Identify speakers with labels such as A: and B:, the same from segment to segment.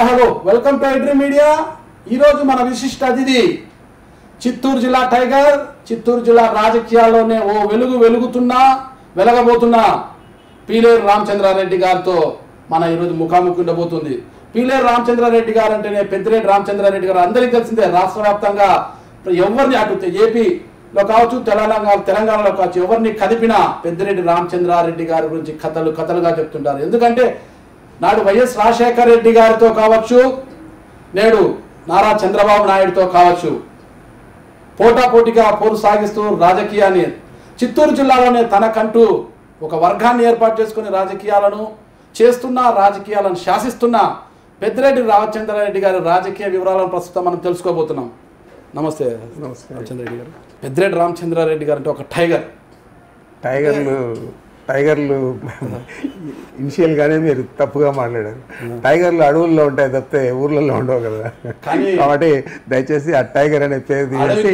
A: Hello, welcome to iDream media. ఈరోజు మన విశిష్ట అతిథి చిత్తూరు జిల్లా టైగర్, చిత్తూరు జిల్లా రాజకీయాల్లోనే ఓ వెలగబోతున్న పీలేరు రామచంద్రారెడ్డి గారితో మన ఈరోజు ముఖాముఖి ఉండబోతుంది. పీలేరు రామచంద్రారెడ్డి గారు అంటేనే పెద్దిరెడ్డి రామచంద్రారెడ్డి గారు అందరికీ తెలిసిందే. రాష్ట్ర వ్యాప్తంగా ఎవరిని అటు ఏపీలో కావచ్చు, తెలంగాణలో కావచ్చు, ఎవరిని కదిపినా పెద్దిరెడ్డి రామచంద్రారెడ్డి గారి గురించి కథలుగా చెప్తుంటారు. ఎందుకంటే నాడు వైఎస్ రాజశేఖర రెడ్డి గారితో కావచ్చు, నేడు నారా చంద్రబాబు నాయుడుతో కావచ్చు, పోటాపోటీగా పోరు సాగిస్తూ రాజకీయాన్ని చిత్తూరు జిల్లాలోనే తనకంటూ ఒక వర్గాన్ని ఏర్పాటు చేసుకుని రాజకీయాలను శాసిస్తున్న పెద్దిరెడ్డి రామచంద్రారెడ్డి గారి రాజకీయ వివరాలను ప్రస్తుతం మనం తెలుసుకోబోతున్నాం. నమస్తే. రామచంద్రారెడ్డి గారు. పెద్దిరెడ్డి రామచంద్రారెడ్డి గారు అంటే ఒక
B: టైగర్లు ఇనిషియల్గానే మీరు తప్పుగా మాట్లాడారు. టైగర్లు అడవుల్లో ఉంటాయి తప్పితే ఊర్లలో ఉండవు కదా. కాబట్టి దయచేసి ఆ టైగర్ అనే పేరు తీసేసి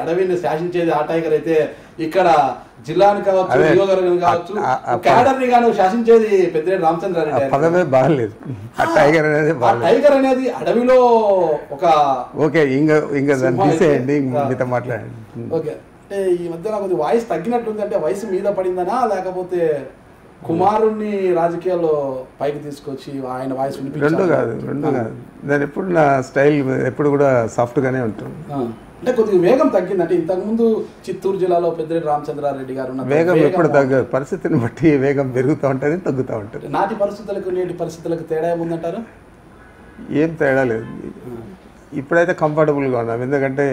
A: అడవిని శాసించేది ఆ టైగర్ అయితే, ఇక్కడ జిల్లాని కావచ్చు, నియోజకవర్గం కావచ్చు, క్యాడర్ని గాను శాసించేది పెద్దిరెడ్డి రామచంద్రారెడ్డి.
B: పదమే బాగలేదు. ఆ టైగర్
A: అనేది అడవిలో ఒక
B: ఓకే. ఇంకా దాన్ని తీసేయండి, మీతో మాట్లాడండి.
A: ఓకే. అంటే ఈ మధ్య నాకు వాయిస్ తగ్గినట్లుంది. అంటే వయసు మీద పడిందనా, లేకపోతే కుమారుణ్ణి రాజకీయాల్లో పైకి తీసుకొచ్చి ఆయన వాయిస్
B: రెండు కాదు. నేను ఎప్పుడు నా స్టైల్ ఎప్పుడు కూడా సాఫ్ట్గానే ఉంటాను.
A: అంటే కొద్దిగా వేగం తగ్గింది. అంటే ఇంతకుముందు చిత్తూరు జిల్లాలో పెద్దిరెడ్డి రామచంద్రారెడ్డి గారు
B: వేగం ఎప్పుడు తగ్గదు. పరిస్థితిని బట్టి వేగం పెరుగుతూ ఉంటుంది, తగ్గుతూ ఉంటుంది.
A: నాటి పరిస్థితులకు నేటి పరిస్థితులకు తేడా ఏముందంటారు?
B: ఏం తేడా లేదు. ఇప్పుడైతే కంఫర్టబుల్గా ఉన్నాం. ఎందుకంటే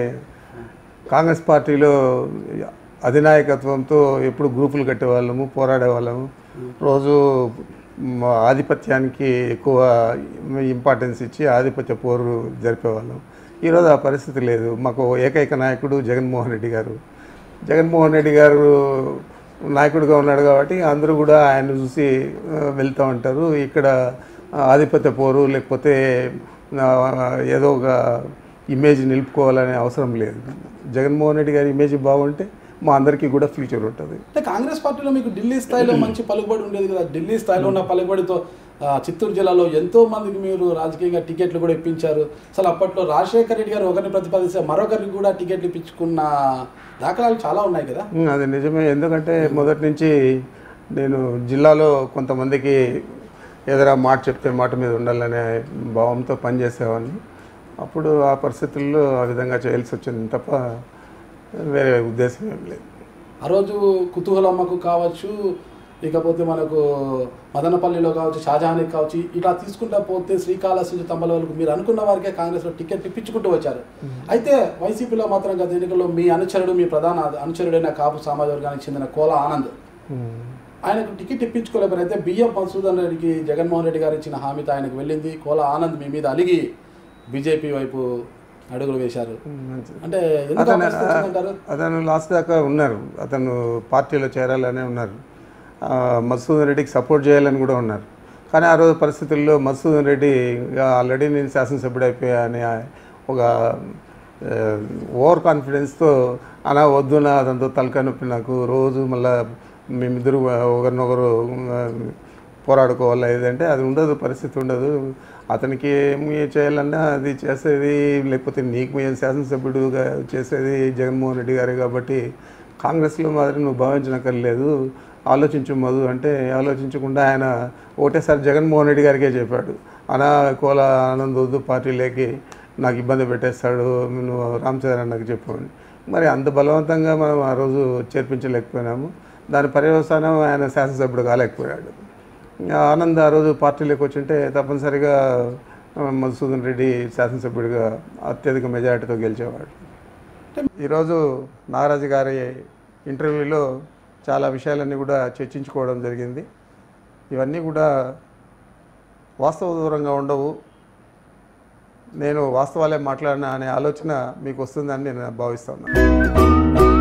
B: కాంగ్రెస్ పార్టీలో అధినాయకత్వంతో ఎప్పుడు గ్రూపులు కట్టేవాళ్ళము, పోరాడేవాళ్ళము. రోజు ఆధిపత్యానికి ఎక్కువ ఇంపార్టెన్స్ ఇచ్చి ఆధిపత్య పోరు జరిపేవాళ్ళం. ఈరోజు ఆ పరిస్థితి లేదు. మాకు ఏకైక నాయకుడు జగన్మోహన్ రెడ్డి గారు. జగన్మోహన్ రెడ్డి గారు నాయకుడిగా ఉన్నాడు కాబట్టి అందరూ కూడా ఆయన చూసి వెళ్తూ ఉంటారు. ఇక్కడ ఆధిపత్య పోరు లేకపోతే ఏదో ఒక ఇమేజ్ నిలుపుకోవాలనే అవసరం లేదు. జగన్మోహన్ రెడ్డి గారి ఇమేజ్ బాగుంటే మా అందరికీ కూడా ఫ్యూచర్ ఉంటుంది.
A: అంటే కాంగ్రెస్ పార్టీలో మీకు ఢిల్లీ స్థాయిలో మంచి పలుకుబడి ఉండేది కదా. ఢిల్లీ స్థాయిలో ఉన్న పలుకుబడితో చిత్తూరు జిల్లాలో ఎంతో మందికి మీరు రాజకీయంగా టికెట్లు కూడా ఇప్పించారు. అసలు అప్పట్లో రాజశేఖర రెడ్డి గారు ఒకరిని ప్రతిపాదిస్తే మరొకరికి కూడా టికెట్లు ఇప్పించుకున్న దాఖలాలు చాలా ఉన్నాయి కదా.
B: అది నిజమే. ఎందుకంటే మొదటి నుంచి నేను జిల్లాలో కొంతమందికి ఏదైనా మాట చెప్తే మాట మీద ఉండాలనే భావంతో పనిచేసేవాడిని. అప్పుడు ఆ పరిస్థితుల్లో ఆ విధంగా చేయాల్సి వచ్చింది తప్ప వేరే ఉద్దేశం ఏం లేదు.
A: ఆ రోజు కుతూహలమ్మకు కావచ్చు, ఇకపోతే మనకు మదనపల్లిలో కావచ్చు, షాజహానికి కావచ్చు, ఇలా తీసుకుంటా పోతే శ్రీకాళహస్తి నుంచి తంబల వరకు మీరు అనుకున్న వారికే కాంగ్రెస్లో టికెట్ ఇప్పించుకుంటూ వచ్చారు. అయితే వైసీపీలో మాత్రం గత ఎన్నికల్లో మీ ప్రధాన అనుచరుడైన కాపు సామాజిక వర్గానికి చెందిన కోలా ఆనంద్ ఆయనకు టికెట్ ఇప్పించుకోలేకపోయినా అయితే బియ్యం మధుసూదన్ రెడ్డికి జగన్మోహన్ రెడ్డి గారు ఇచ్చిన హామీతో ఆయనకు వెళ్ళింది. కోలా ఆనంద్ మీ మీద అలిగి బీజేపీ వైపు అడుగులు వేశారు. అంటే
B: అతను లాస్ట్ దాకా ఉన్నారు. అతను పార్టీలో చేరాలనే ఉన్నారు. మధుసూదన్ రెడ్డికి సపోర్ట్ చేయాలని కూడా ఉన్నారు. కానీ ఆ రోజు పరిస్థితుల్లో మధుసూదన్ రెడ్డి ఆల్రెడీ నేను శాసనసభ్యుడు అయిపోయా అనే ఒక ఓవర్ కాన్ఫిడెన్స్తో అలా వద్దునా అదంతా తలకాయ నొప్పి నాకు, రోజు మళ్ళీ మేమిద్దరు ఒకరినొకరు పోరాడుకోవాలి ఏదంటే అది ఉండదు, పరిస్థితి ఉండదు. అతనికి ఏమి చేయాలన్నా అది చేసేది, లేకపోతే నీకు ఏం శాసనసభ్యుడుగా చేసేది జగన్మోహన్ రెడ్డి గారే కాబట్టి కాంగ్రెస్లో మాత్రం నువ్వు భావించనక్కర్లేదు, ఆలోచించు మధు అంటే ఆలోచించకుండా ఆయన ఒకటేసారి జగన్మోహన్ రెడ్డి గారికే చెప్పాడు, కోల ఆనంద్ వద్దు పార్టీలోకి నాకు ఇబ్బంది పెట్టేస్తాడు, నువ్వు రామచంద్ర నాకు చెప్పామని. మరి అంత బలవంతంగా మనం ఆ రోజు చేర్పించలేకపోయినాము. దాని పర్యవసానం ఆయన శాసనసభ్యుడు కాలేకపోయాడు. ఆనంద్ ఆ రోజు పార్టీలోకి వచ్చింటే తప్పనిసరిగా మధుసూదన్ రెడ్డి శాసనసభ్యుడిగా అత్యధిక మెజారిటీతో గెలిచేవాడు. ఈరోజు నాగరాజు గారి ఇంటర్వ్యూలో చాలా విషయాలన్నీ కూడా చర్చించుకోవడం జరిగింది. ఇవన్నీ కూడా వాస్తవ దూరంగా ఉండవు, నేను వాస్తవాలే మాట్లాడినా అనే ఆలోచన మీకు వస్తుందని నేను భావిస్తున్నాను.